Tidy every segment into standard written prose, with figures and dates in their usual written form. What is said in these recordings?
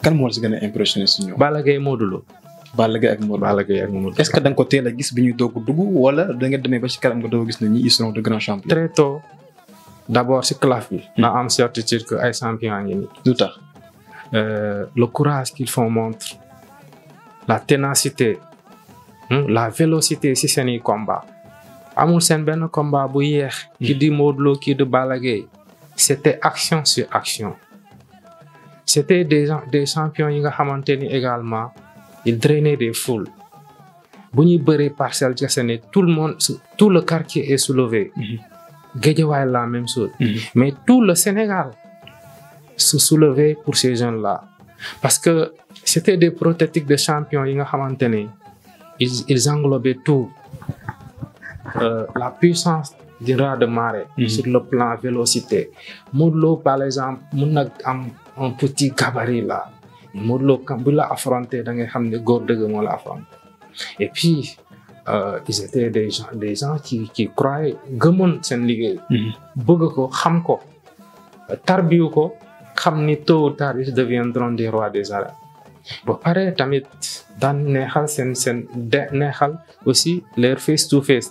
kan moo la si gën a impressionné si ñoom. Balla Gaye Modou Lo. Balla Gaye ak Modou Lo. Est-ce que da nga ko teel a gis bi ñuy doog a dugg wala da nga demee ba ci kanam nga doog a gis ne ñi ils seront de grands champions. Très tôt d'abord si classe bi. na am certitude que ay champions ngi nii. lu tax. Le courage qu'ils font montre, la ténacité, la vélocité si seeni combat. amul seen benn combat bu yeex. ki di Modou Lo ki di Balla Gaye. C'était action sur action. C'était des champions yi nga xamante ni également ils drainaient des foules. bu ñuy bëree Parcelles Assainies tout le quartier est soulevé. Guédiawaye la même chose. Mais tout le Sénégal se soulevait pour ces jeunes-là. Parce que c'était des prototypes de champions yi nga xamante ni ils englobaient tout. La puissance du raz de marée. Sur le plan vélocité. Modou Lo par exemple mun na am un petit gabarit là. Modou Lo quand bu la affronté da ngay xam ne góor dëgg moo la affronté. Et puis ils étaient des gens qui croyaient gëmoon seen liggéey. bëgg ko xam ko. tarbiyu ko xam ni tôt ou tard ils deviendront des rois des arènes. ba pare tamit daan neexal neexal aussi leur face to face.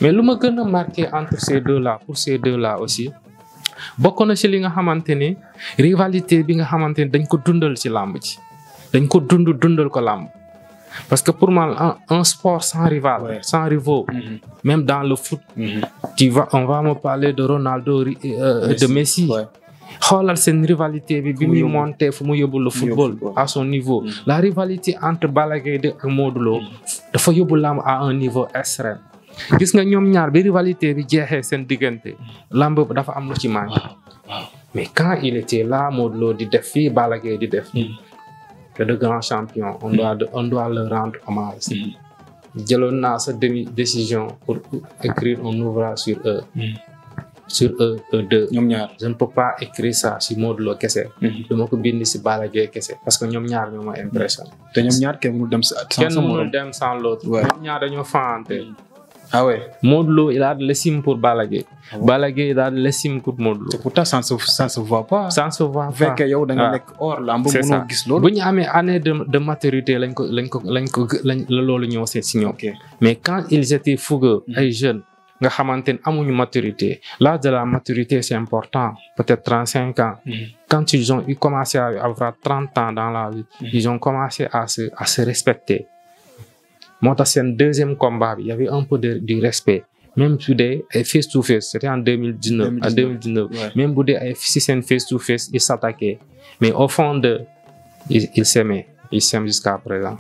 mais lu ma gën a marqué entre ces deux là aussi bokk na ci li nga xamante ni rivalité bi nga xamante ni dañ ko dundal ci làmb ci dañ ko dundal ko làmb parce que pour moi un sport sans rival sans rivaux même dans le foot on va me parler de Ronaldo de Messi xoolal seen rivalité bi muy monté fu mu yóbbu le football à son niveau la rivalité entre Balla Gaye ak Modou Lo dafa yóbbu làmb à un niveau extrême. gis nga ñoom ñaar bi rivalité bi jeexee seen diggante lamb dafa am lu ci manqué. mais quand il était là Modou Lo di def fii Balla Gaye di def que de grands champions on doit leur rendre hommage. jëloon naa sa décision pour écrire un ouvrage sur eux deux. ñoom ñaar je ne peux pas écrire ça si Modou Lo kese. dama ko bind si Balla Gaye kese parce que ñoom ñaar ñoo ma impressionné. te ñoom ñaar kenn mënul dem sans l'autre. ñoom ñaar dañoo faante. ah ouais. Modou Lo il a de l'estime pour Balla Gaye. Balla Gaye il a de l'estime pour Modou Lo. te pourtant ça se voit pas. ça se voit pas bu fekkee yow da nga nekk hors lamb mënoo gis loolu. bu ñu amee année de maturité lañ la loolu ñëw seet si ñoom. mais quand ils étaient fougueux ay jeunes nga xamante ne amuñu maturité l'âge de la maturité c'est important peut-être 35 ans. quand ils ont commencé à avoir 30 ans dans la vie. ils ont commencé à se respecter. moo tax seen deuxième combat bi y avait un peu du respect même su dee ay face to face c'était en 2019 même bu dee ay si seen face to face ils s'attaquaient mais au fond de ils s'aimaient jusqu'à présent.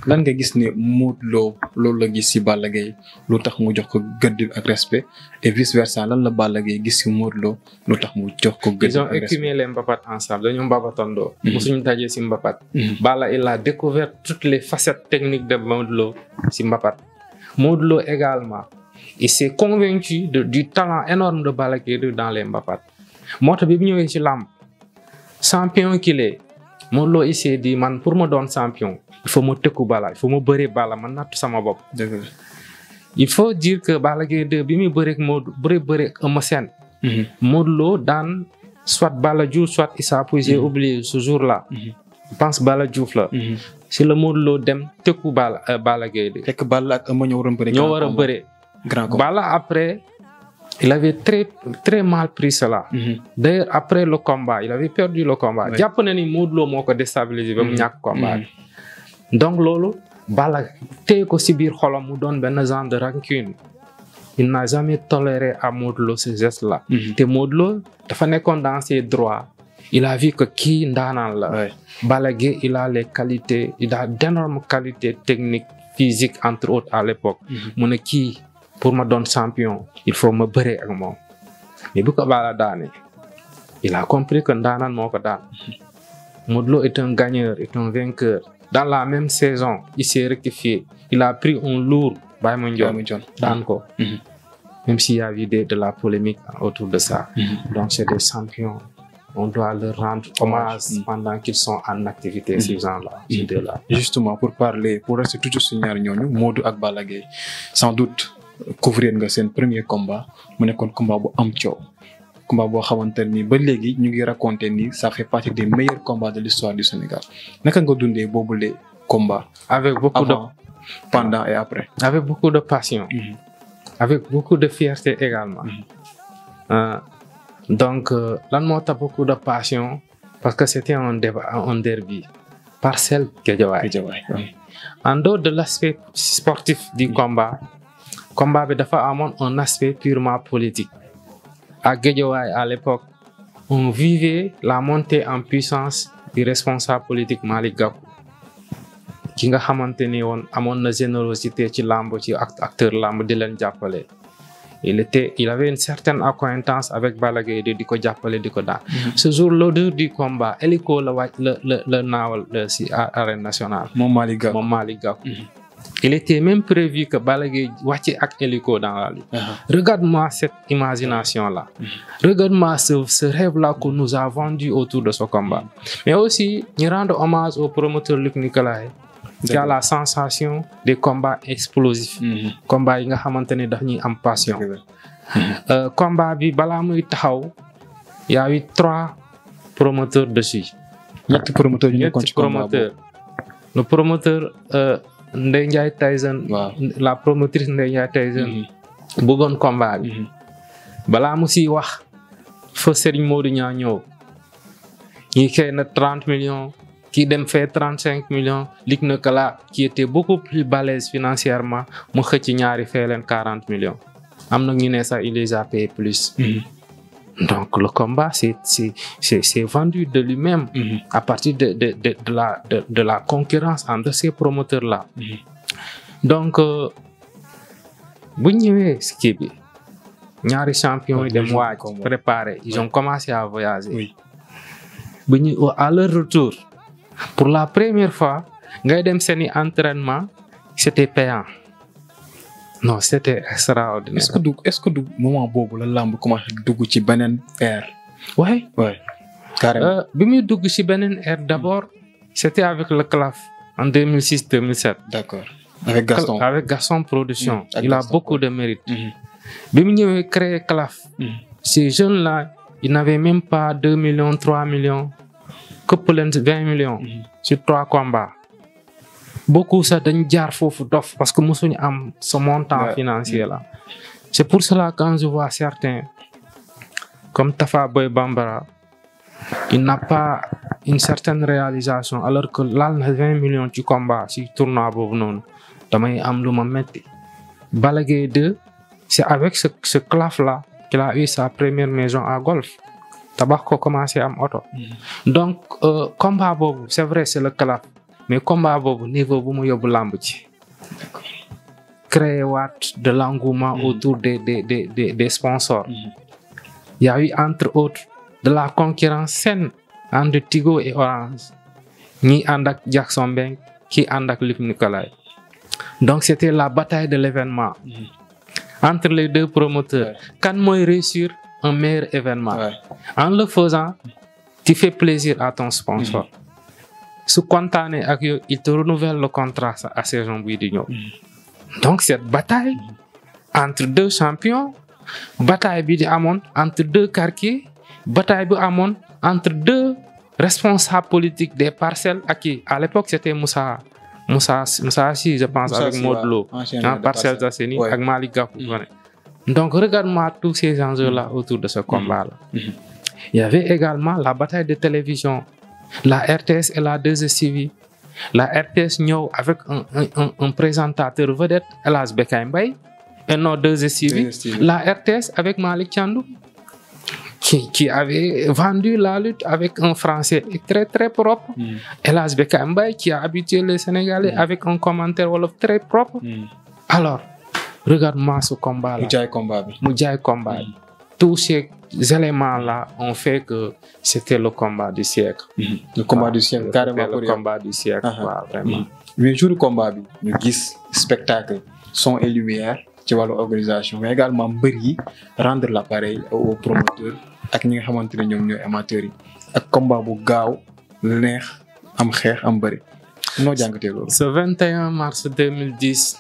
lan nga gis ne Modou Lo loolu la gis ci Balla Gaye lu tax mu jox ko gëdd ak respect et vice versa lan la Balla Gaye gis ci Modou Lo lu tax mu jox ko gëdd ak respect. ils ont écumé les mbapat ensemble dañoo mbabatandoo. musuñu dajee ci mbapat. Balla il a découvert toutes les facettes techniques de Modou Lo ci mbapat. Modou Lo également il s'est convaincu du talent énorme de Balla Gaye dans les mbapat. moo tax bi mu ñëwee ci làmb champion qu'il est Modou Lo il s'est dit man pour ma doon champion. il faut ma tëkku Balla il faut ma bëree Balla man nattu sama bopp. il faut dire que Balla Gaye 2 bi muy bëreeg Modou bëreeg Eumeu Sène. Modou Lo daan soit Balla Diouf soit Issa Pouye j'ai oublié ce jour-là. je pense Balla Diouf la. si la Modou Lo dem tëkku Balla Gaye 2. fekk Balla ak Eumeu ñoo war a bëre. grand combat Balla après il avait très mal pris cela. d'ailleurs après le combat il avait perdu le combat. jàpp na ni Modou Lo moo ko déstabilisé ba mu ñàkk combat bi. donc loolu Balla téye ko si biir xolam mu doon benn genre de rancune. il n'a jamais toléré à Modou Lo ce geste là. te Modou Lo dafa nekkoon dans ses droits. il a vu que kii ndaanaan la. Balla Gaye il a les qualités il a d'énormes qualités techniques physiques entre autres à l'époque. mu ne kii pour ma doon champion il faut ma bëree ak moom. mais bu ko Balla daane il a compris que ndaanaan moo ko daan. Modou Lo est un gagneur est un vainqueur. dans la même saison il s'est rectifié il a pris un lourd Baye Mandione daan ko. même s'il y a eu de la polémique autour de ça. donc c'est des champions on doit leur rendre hommage pendant qu'ils sont en activité ces gens-là ces deux-là. justement pour rester toujours sur ñaar ñooñu Modou ak Balla Gaye sans doute couvrir nga seen premier combat mu nekkoon combat bu am coow combat boo xamante ni ba léegi ñu ngi raconter ni ça fait partie des meilleurs combats de l'histoire du Sénégal naka nga dundee boobule combat. avec beaucoup avant, pendant et après. avec beaucoup de passion. avec beaucoup de fierté également. Donc lan moo tax beaucoup de passion parce que c'était un derby Parcelles Guédiawaye. En dehors de l'aspect sportif du combat bi dafa amoon un aspect purement politique. À Guédiawaye à l'époque on vivait la montée en puissance du responsable politique Malick Gakou ki nga xamante ni woon amoon na générosité ci lamb ci acteur lamb di leen jàppale. Il avait une certaine accointance avec Balla Gaye di ko jàppale di ko daan. Ce jour l'odeur du combat hélico la wàcc la naawal si arène nationale. moom Malick Gakou. Il était même prévu que Balla Gaye wàcce ak hélico dans la lutte. Regarde-moi cette imagination-là. Regarde-moi ce rêve-là qu'on nous a vendu autour de ce combat. Mais aussi ñu rendre hommage au promoteur Luc Nicolaï qui a la sensation des combats explosifs. Combat yi nga xamante ne daf ñuy am passion. Combat bi balaa muy taxaw y a eu 3 promoteurs dessus. ñetti promoteurs ñu nekkoon ci combat boobu. Le promoteur Ndeye Ndiaye Tyson. La promotrice Ndeye Ndiaye Tyson. bëggoon combat bi. balaa mu siy wax fa Serigne Modou Niang ñëw. ñi xëy na 30 millions. qui dem fait 35 millions Luc Nicolaï qui était beaucoup plus balèze financièrement mu xëcc ñaari fee leen 40 millions am na ñu ne sax il les a payé plus. Donc le combat c'est vendu de lui-même à partir de la concurrence entre ces promoteurs là. Donc bu ñëwee si kii bi ñaari champions yi dem waaj préparer ils ont commencé à voyager. bu ñu à leur retour pour la première fois ngay dem seeni entraînement c'était payant. Non c'était extraordinaire. Est-ce que du moment boobu la lamb commencé dugg ci beneen ère. Ouais. Carrément. bi muy dugg ci beneen ère d'abord c'était avec le CLAF en 2006-2007. D'accord. Avec Gaston Production. Il a beaucoup de mérite. bi mu ñëwee créer CLAF. Ces jeunes-là ils n'avaient même pas 2 millions 3 millions. këpp leen 20 millions. sur 3 combats. beaucoup sax dañ jaar foofu dof parce que mosuñu am ce montant financier là. C'est pour cela quand je vois certains comme Tafa Boy Bambara il n'a pas une certaine réalisation alors que laal na 20 millions ci combat ci tournoi boobu noonu damay am lu ma metti. Balla Gaye 2 c'est avec ce CLAF là qu'il a eu sa première maison à Golf. tabax ko commencé am oto. Donc combat boobu c'est vrai c'est le CLAF mais combat boobu niveau bu mu yóbbu lamb ci. créer waat de l'engouement autour des sponsors. Il y a eu entre autres de la concurrence saine entre Tigo et Orange. ñi ànd ak Jackson Mbengue ki ànd ak Luc Nicolaï. Donc c'était la bataille de l'événement. Entre les deux promoteurs. Kan mooy réussir un meilleur événement. En le faisant, tu fais plaisir à ton sponsor. su kontaanee ak yow il te renouvelle le contrat à saison bii di ñëw. Donc cette bataille entre deux champions, bataille bi di amoon entre deux quartiers, bataille bi amoon entre deux responsables politiques des Parcelles ak qui à l'époque c'était Moussa Sy je pense Moussa avec Modou Lo en Parcelles Assainies ak Malick Gakou. Donc regarde-moi tous ces enjeux-là autour de ce combat-là. Il y avait également la bataille de télévision, la RTS et la 2STV. La RTS ñëw avec un présentateur vedette El Hadj Bécaye Mbaye et non 2STV. La RTS avec Malick Thiandoum qui avait vendu la lutte avec un français très très propre. El Hadj Bécaye Mbaye qui a habitué les Sénégalais avec un commentaire wolof très propre. Alors regarde-moi ce combat-là. mu jaay combat bi. Tous ces éléments-là ont fait que c'était le combat du siècle. Le combat du siècle, carrément. Le combat du siècle, vraiment. Mais jour du combat, nous avons spectacle, son et lumière, ci wàllu organisation, mais également mbër yi rendre l'appareil aux promoteurs ak ñi nga xamante ne ñoom ñooy amateurs yi ak combat bu gaaw neex am xeex am bëri. Noo jàngatee loolu. Ce 21 mars 2010.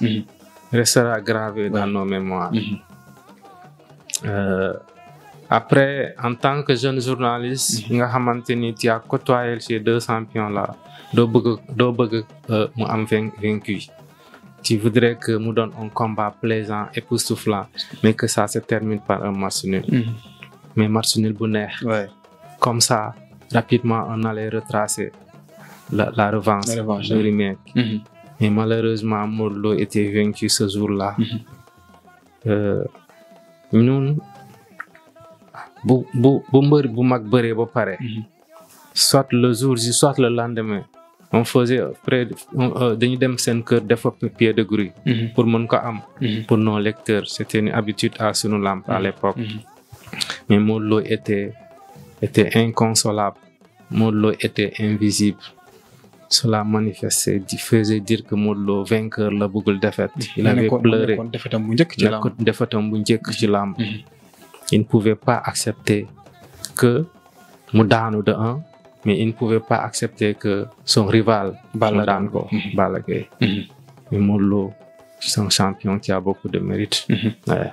restera gravé dans nos mémoires. Après, en tant que jeune journaliste, nga xamanteni tu as côtoyé ces deux champions-là, doo bëgg mu am vaincu. Tu voudrais que mu donne un combat plaisant, époustouflant, mais que ça se termine par un match nul. Mais match nul bu neex. Ouais. Comme ça, rapidement, on allait retracer la revanche, le remake. Mais malheureusement, Modou Lô était vaincu ce jour-là. Ñun bu mbër bu mag bëree ba pare. Soit le jour J, soit le lendemain. On faisait dañu dem seen kër def pied de grue pour mën ko am pour nos lecteurs. C'était une habitude à Sunu Lamp à l'époque. Mais Modou Lô était inconsolable. Modou Lô était invisible. Cela manifestait, faisait dire que Modou Lô vainqueur la bëggul défaite. Il avait pleuré. Défaitam bu njëkk ci lamb. Il ne pouvait pas accepter que mu daanu de 1, mais il ne pouvait pas accepter que son rival mu daan ko Balla Gaye. Mais Modou Lô, c'est un champion qui a beaucoup de mérite. Ouais.